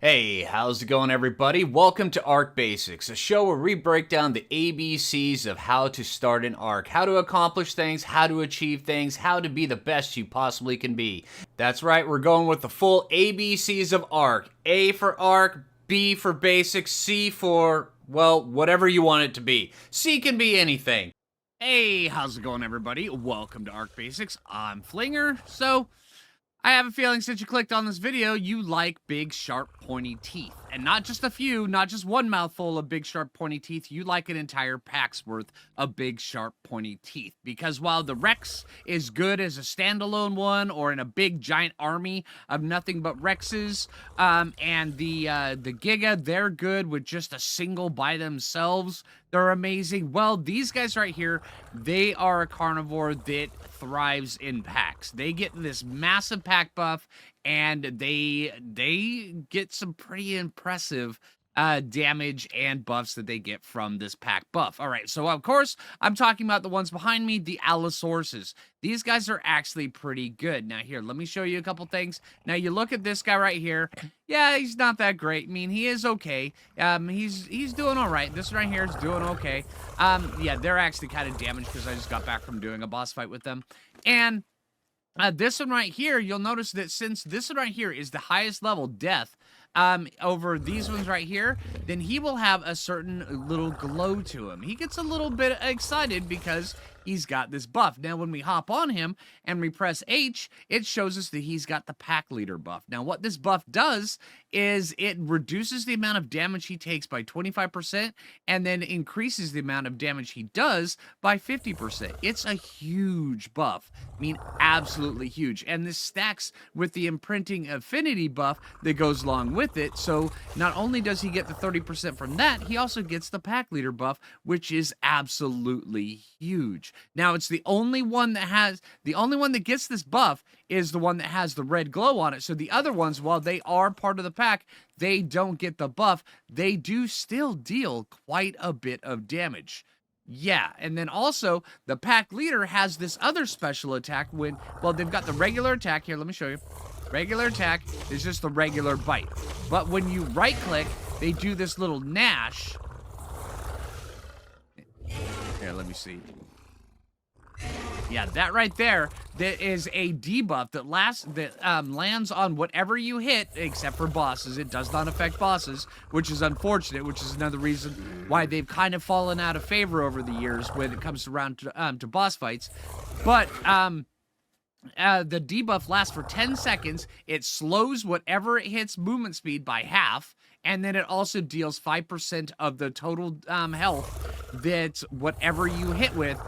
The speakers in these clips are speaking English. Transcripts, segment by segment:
Hey, how's it going, everybody? Welcome to Arc Basics, a show where we break down the ABCs of how to start an arc, how to accomplish things, how to achieve things, how to be the best you possibly can be. That's right, we're going with the full ABCs of arc. A for arc, B for basics, C for, well, whatever you want it to be. C can be anything. Hey, how's it going, everybody? Welcome to Arc Basics. I'm Phlinger. I have a feeling since you clicked on this video, you like big, sharp, pointy teeth. And not just a few, not just one mouthful of big, sharp, pointy teeth, you like an entire pack's worth of big, sharp, pointy teeth. Because while the Rex is good as a standalone one or in a big, giant army of nothing but Rexes, and the Giga, they're good with just a single by themselves. They're amazing. Well, these guys right here, they are a carnivore that thrives in packs. They get this massive pack buff, and they get some pretty impressive damage and buffs that they get from this pack buff. All right, so of course, I'm talking about the ones behind me, the Allosauruses. These guys are actually pretty good. Now here, let me show you a couple things. Now you look at this guy right here. Yeah, he's not that great. I mean, he is okay. He's doing all right. This right here is doing okay. Yeah, they're actually kind of damaged because I just got back from doing a boss fight with them. And this one right here, you'll notice that since this one right here is the highest level death over these ones right here, then he will have a certain little glow to him. He gets a little bit excited because he's got this buff. Now, when we hop on him and we press H, it shows us that he's got the pack leader buff. Now, what this buff does is it reduces the amount of damage he takes by 25% and then increases the amount of damage he does by 50%. It's a huge buff. I mean, absolutely huge. And this stacks with the imprinting affinity buff that goes along with it. So not only does he get the 30% from that, he also gets the pack leader buff, which is absolutely huge. Now, it's the only one that gets this buff is the one that has the red glow on it. So the other ones, while they are part of the pack, they don't get the buff. They do still deal quite a bit of damage. Yeah, and then also, the pack leader has this other special attack well, they've got the regular attack. Here, let me show you. Regular attack is just the regular bite. But when you right-click, they do this little gnash. Here, let me see. Yeah, that right there, that is a debuff that lands on whatever you hit, except for bosses. It does not affect bosses, which is unfortunate, which is another reason why they've kind of fallen out of favor over the years when it comes around to boss fights. But the debuff lasts for 10 seconds. It slows whatever it hits movement speed by half, and then it also deals 5% of the total health that whatever you hit with,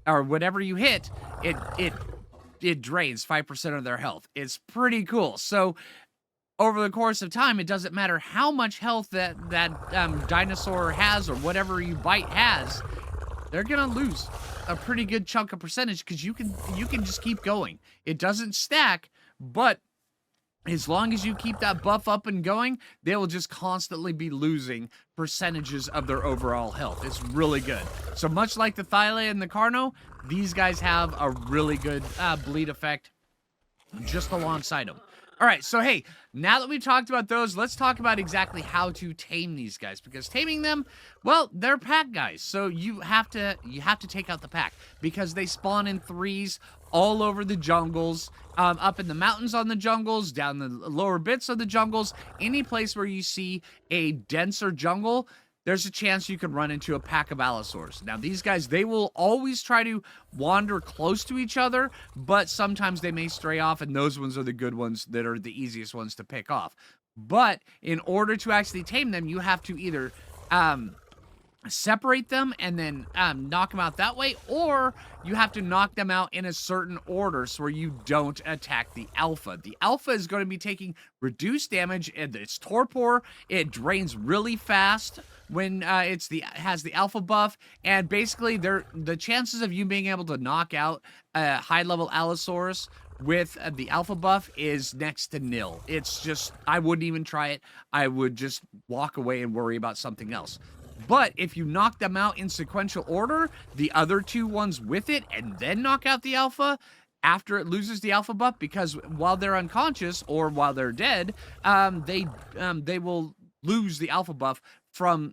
or whatever you hit, it drains 5% of their health. It's pretty cool. So over the course of time, it doesn't matter how much health that dinosaur has or whatever you bite has, they're gonna lose a pretty good chunk of percentage because you can just keep going. It doesn't stack, but as long as you keep that buff up and going, they will just constantly be losing percentages of their overall health. It's really good. So much like the Thyla and the Carno, these guys have a really good bleed effect just alongside them. All right, so hey, now that we've talked about those, let's talk about exactly how to tame these guys, because taming them, well, they're pack guys, so you have to take out the pack because they spawn in threes all over the jungles, up in the mountains on the jungles, down the lower bits of the jungles, any place where you see a denser jungle, there's a chance you could run into a pack of Allosaurus. Now, these guys, they will always try to wander close to each other, but sometimes they may stray off, and those ones are the good ones that are the easiest ones to pick off. But in order to actually tame them, you have to either separate them and then knock them out that way, or you have to knock them out in a certain order so where you don't attack the alpha. The alpha is going to be taking reduced damage, and it's torpor. It drains really fast when has the alpha buff, and basically the chances of you being able to knock out a high level Allosaurus with the alpha buff is next to nil. It's just, I wouldn't even try it. I would just walk away and worry about something else. But if you knock them out in sequential order, the other two ones with it, and then knock out the alpha, after it loses the alpha buff, because while they're unconscious or while they're dead, they will lose the alpha buff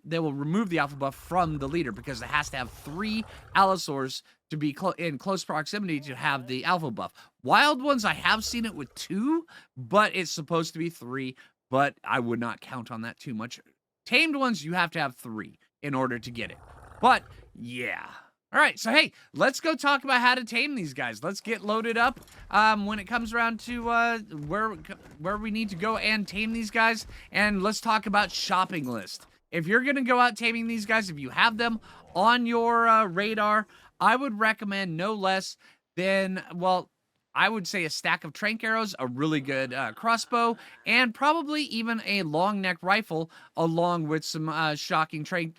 they will remove the alpha buff from the leader, because it has to have 3 Allosaurus to be in close proximity to have the alpha buff. Wild ones, I have seen it with 2, but it's supposed to be 3, but I would not count on that too much. Tamed ones, you have to have 3 in order to get it. But yeah. All right, so hey, let's go talk about how to tame these guys. Let's get loaded up when it comes around to where we need to go and tame these guys. And let's talk about shopping list. If you're going to go out taming these guys, if you have them on your radar, I would recommend no less than, well, I would say a stack of trank arrows, a really good crossbow, and probably even a long neck rifle, along with some shocking trank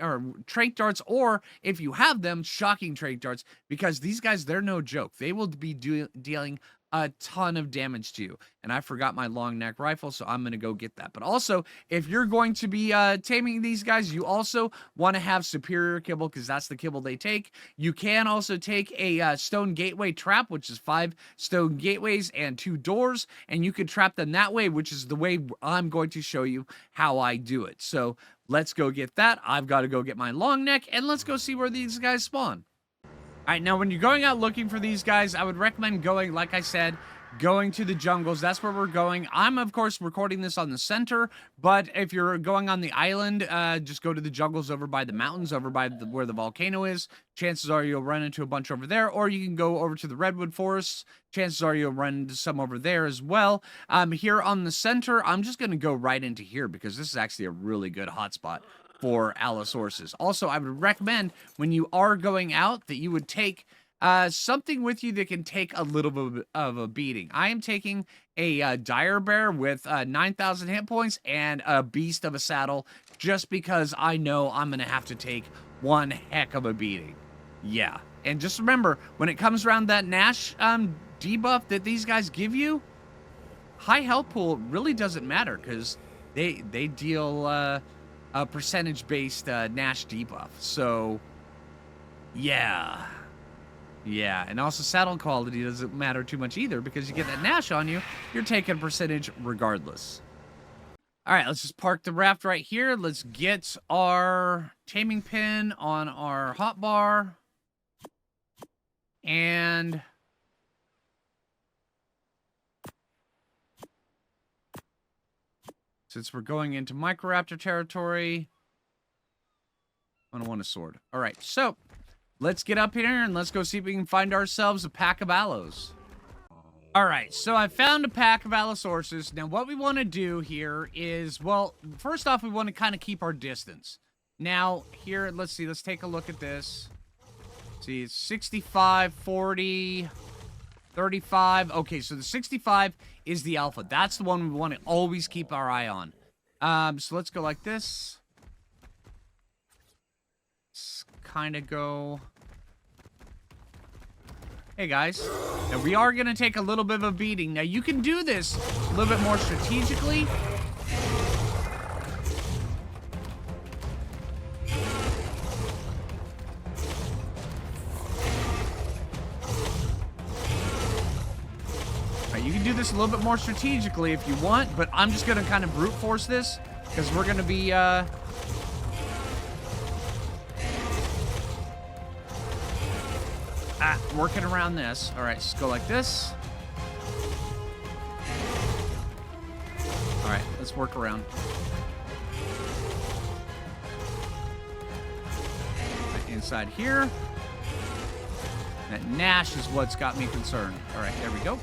darts, or if you have them, shocking trank darts, because these guys, they're no joke. They will be dealing a ton of damage to you. And I forgot my long neck rifle, so I'm going to go get that. But also, if you're going to be taming these guys, you also want to have superior kibble, because that's the kibble they take. You can also take a stone gateway trap, which is 5 stone gateways and 2 doors, and you can trap them that way, which is the way I'm going to show you how I do it. So let's go get that. I've got to go get my long neck, and let's go see where these guys spawn. All right, now when you're going out looking for these guys, I would recommend going, like I said, going to the jungles. That's where we're going. I'm, of course, recording this on the center, but if you're going on the island, just go to the jungles over by the mountains, over by where the volcano is. Chances are you'll run into a bunch over there, or you can go over to the redwood forests. Chances are you'll run into some over there as well. Here on the center, I'm just going to go right into here, because this is actually a really good hotspot for Allosauruses. Also, I would recommend when you are going out that you would take something with you that can take a little bit of a beating. I am taking a dire bear with 9,000 hit points and a beast of a saddle, just because I know I'm going to have to take one heck of a beating. Yeah. And just remember, when it comes around that Nash debuff that these guys give you, high health pool really doesn't matter, because they deal a percentage-based Nash debuff. So, yeah. Yeah, and also saddle quality doesn't matter too much either, because you get that Nash on you, you're taking a percentage regardless. All right, let's just park the raft right here. Let's get our taming pin on our hotbar. And since we're going into Microraptor territory, I don't want a sword. All right, so let's get up here and let's go see if we can find ourselves a pack of Allos. All right, so I found a pack of Allosauruses. Now, what we want to do here is, well, first off, we want to kind of keep our distance. Now, here, let's see, let's take a look at this. See, it's 65, 40, 35. Okay, so the 65 is the alpha. That's the one we want to always keep our eye on. So let's go like this. Let's kind of go. Hey guys, now we are going to take a little bit of a beating. Now you can do this a little bit more strategically. Right, you can do this a little bit more strategically if you want, but I'm just going to kind of brute force this, because we're going to be working around this. All right, let's go like this. All right, let's work around. Right, inside here. That Nash is what's got me concerned. All right, there we go.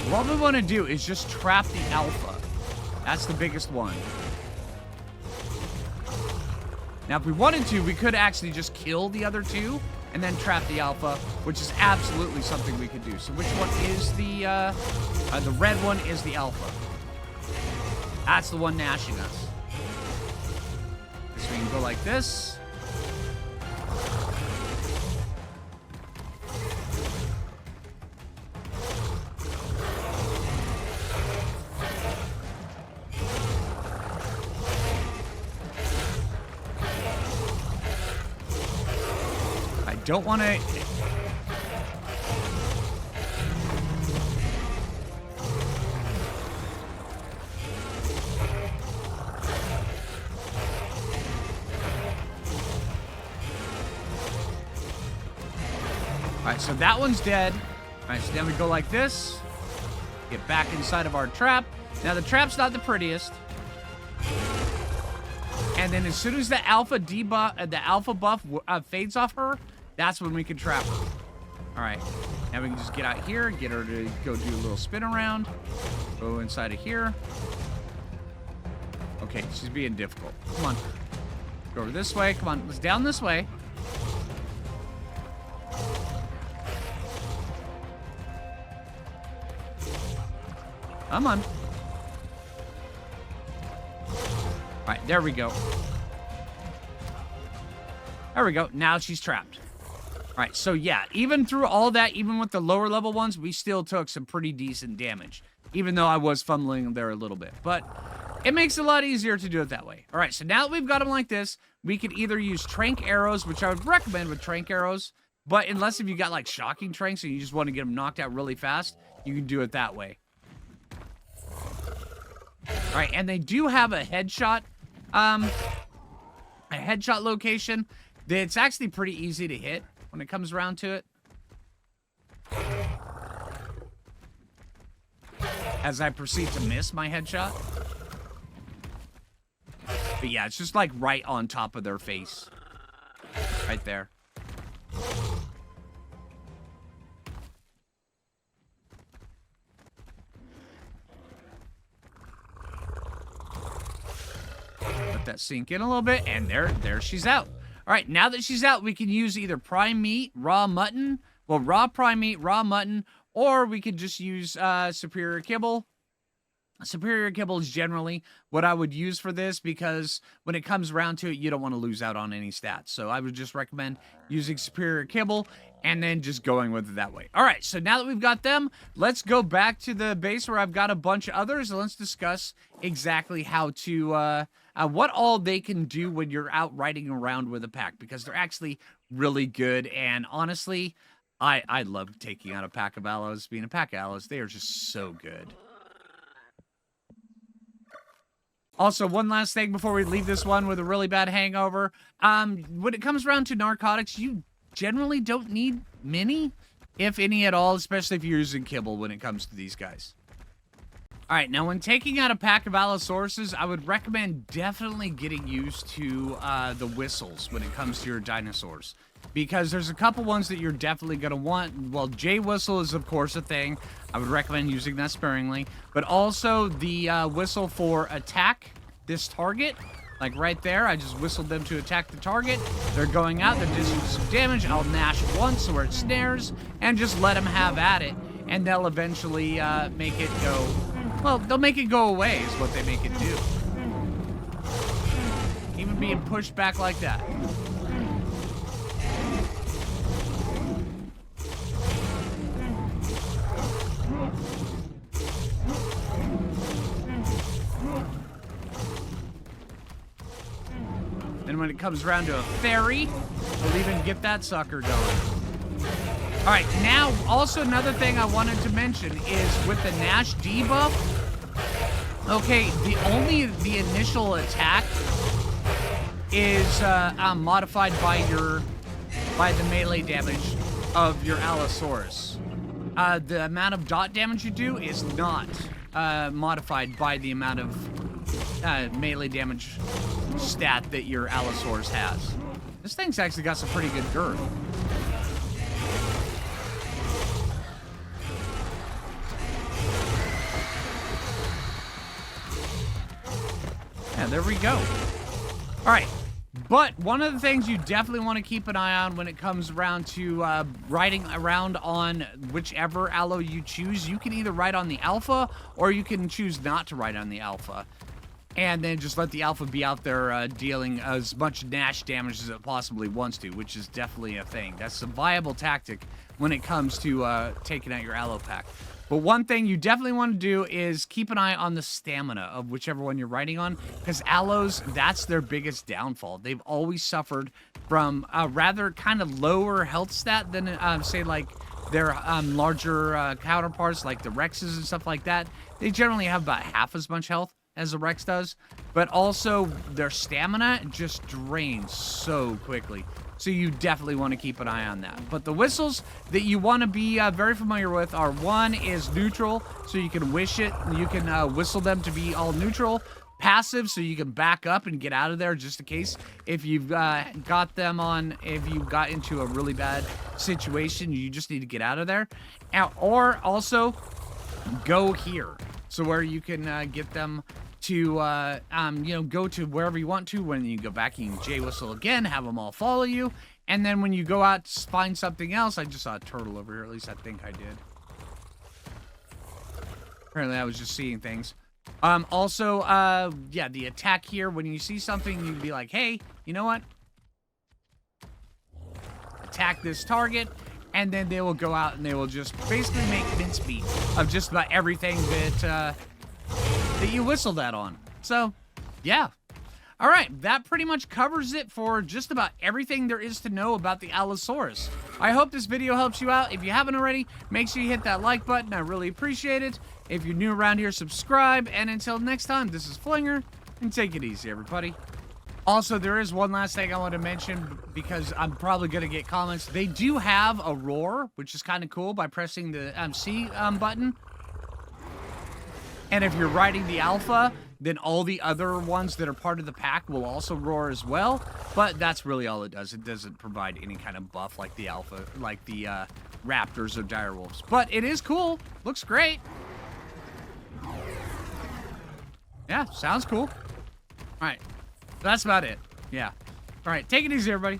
What we want to do is just trap the alpha. That's the biggest one. Now, if we wanted to, we could actually just kill the other two and then trap the alpha, which is absolutely something we could do. So which one is the red one is the alpha. That's the one nashing us. So we can go like this. don't want to... Alright, so that one's dead. Alright, so then we go like this. Get back inside of our trap. Now, the trap's not the prettiest. And then as soon as the alpha buff fades off her, that's when we can trap her. Alright, now we can just get out here, get her to go do a little spin around. Go inside of here. Okay, she's being difficult. Come on. Go over this way. Come on, let's down this way. Come on. Alright, there we go. There we go. Now she's trapped. Alright, so yeah, even through all that, even with the lower level ones, we still took some pretty decent damage. Even though I was fumbling there a little bit. But it makes it a lot easier to do it that way. Alright, so now that we've got them like this, we can either use trank arrows, which I would recommend with trank arrows. But unless if you got like shocking tranks and you just want to get them knocked out really fast, you can do it that way. Alright, and they do have a headshot location. It's actually pretty easy to hit when it comes around to it. As I proceed to miss my headshot. But yeah, it's just like right on top of their face. Right there. Let that sink in a little bit, and there she's out. All right, now that she's out, we can use either prime meat, raw mutton, well, raw prime meat, raw mutton, or we could just use superior kibble. Superior kibble is generally what I would use for this because when it comes around to it, you don't want to lose out on any stats. So I would just recommend using superior kibble and then just going with it that way. All right, so now that we've got them, let's go back to the base where I've got a bunch of others, and let's discuss exactly how to, what all they can do when you're out riding around with a pack, because they're actually really good, and honestly, I love taking out a pack of allos. Being a pack of allos, they are just so good. Also, one last thing before we leave this one with a really bad hangover. When it comes around to narcotics, you generally don't need many, if any at all, especially if you're using kibble when it comes to these guys. Alright, now when taking out a pack of Allosauruses, I would recommend definitely getting used to the whistles when it comes to your dinosaurs. Because there's a couple ones that you're definitely going to want. Well, J-whistle is, of course, a thing. I would recommend using that sparingly. But also the whistle for attack this target. Like right there, I just whistled them to attack the target. They're going out, they're doing some damage. I'll gnash once where it snares and just let them have at it. And they'll eventually make it go... Well, they'll make it go away is what they make it do. Even being pushed back like that. And when it comes around to a fairy, we'll even get that sucker going. All right, now, also another thing I wanted to mention is with the Nash debuff, okay, the initial attack is modified by the melee damage of your Allosaurus. The amount of dot damage you do is not modified by the amount of melee damage stat that your Allosaurus has. This thing's actually got some pretty good girth. Yeah, there we go. All right, but one of the things you definitely want to keep an eye on when it comes around to riding around on whichever allo you choose, you can either ride on the alpha or you can choose not to ride on the alpha. And then just let the alpha be out there dealing as much Nash damage as it possibly wants to, which is definitely a thing. That's a viable tactic when it comes to taking out your allo pack. But one thing you definitely want to do is keep an eye on the stamina of whichever one you're riding on, because allos, that's their biggest downfall. They've always suffered from a rather kind of lower health stat than, say, like their larger counterparts, like the Rexes and stuff like that. They generally have about half as much health as the Rex does, but also their stamina just drains so quickly. So you definitely want to keep an eye on that. But the whistles that you want to be very familiar with are, one is neutral, so you can wish it. You can whistle them to be all neutral. Passive, so you can back up and get out of there just in case if you've got them on, if you got into a really bad situation, you just need to get out of there. Or also go here, so where you can get them to go to wherever you want to. When you go back, you can J whistle again, have them all follow you, and then when you go out to find something else, I just saw a turtle over here, at least I think I did. Apparently I was just seeing things. Yeah, the attack here, when you see something, you can be like, hey, you know what? Attack this target, and then they will go out and they will just basically make mincemeat of just about everything that you whistled that on. So, yeah. All right, that pretty much covers it for just about everything there is to know about the Allosaurus. I hope this video helps you out. If you haven't already, make sure you hit that like button. I really appreciate it. If you're new around here, subscribe. And until next time, this is Phlinger, and take it easy, everybody. Also, there is one last thing I want to mention, because I'm probably going to get comments. They do have a roar, which is kind of cool, by pressing the C button. And if you're riding the alpha, then all the other ones that are part of the pack will also roar as well. But that's really all it does. It doesn't provide any kind of buff like the alpha, like the raptors or direwolves. But it is cool. Looks great. Yeah, sounds cool. All right. That's about it. Yeah. All right. Take it easy, everybody.